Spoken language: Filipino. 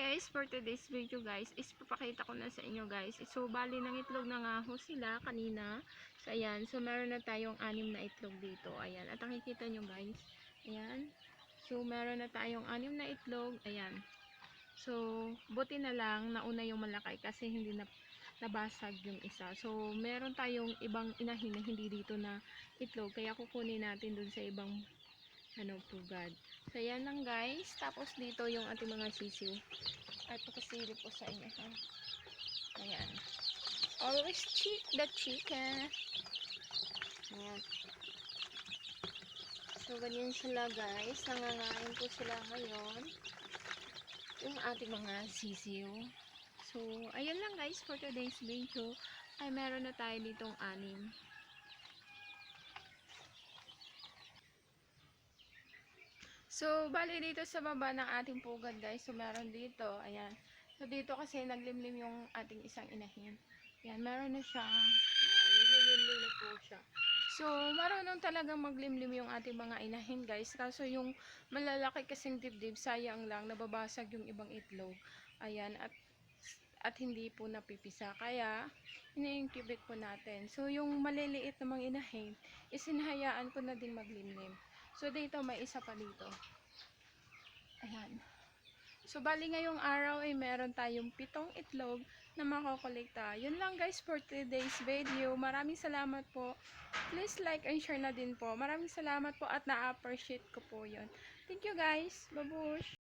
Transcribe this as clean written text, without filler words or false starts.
guys, for today's video guys, is papakita ko na sa inyo guys. So, bali ng itlog na nga ho sila kanina. So, ayan. So, meron na tayong 6 na itlog dito. Ayan. At nakikita nyo guys. Ayan. So, meron na tayong 6 na itlog. Ayan. So, buti na lang nauna yung malaki kasi hindi na nabasag yung isa. So, meron tayong ibang inahin na hindi dito na itlog. Kaya kukunin natin dun sa ibang pugad. So, yan lang guys. Tapos dito yung ating mga sisiw. Ay, pakasili po sa inyo ha. Ayan. Always check the chicken. Ayan. So, ganyan sila guys. Nangangain po sila ngayon. Yung ating mga sisiw. So, ayan lang guys for today's video. Ay, meron na tayo ditong 6. So, bali dito sa baba ng ating pugad guys. So, meron dito. Ayan. So, dito kasi naglimlim yung ating isang inahin. Ayan, meron na siya. Naglimlim na po siya. So, marunong talagang maglimlim yung ating mga inahin guys. Kaso yung malalaki kasing dibdib, sayang lang, nababasag yung ibang itlog. Ayan, at hindi po napipisa. Kaya, ini-incubate po natin. So, yung maliliit na mga inahin, isinahayaan ko na din maglimlim. So, dito may isa pa dito. Ayan. So, bali ngayong araw ay meron tayong 7 itlog na makokolekta. Yun lang guys for today's video. Maraming salamat po. Please like and share na din po. Maraming salamat po at na-appreciate ko po yun. Thank you guys. Babush!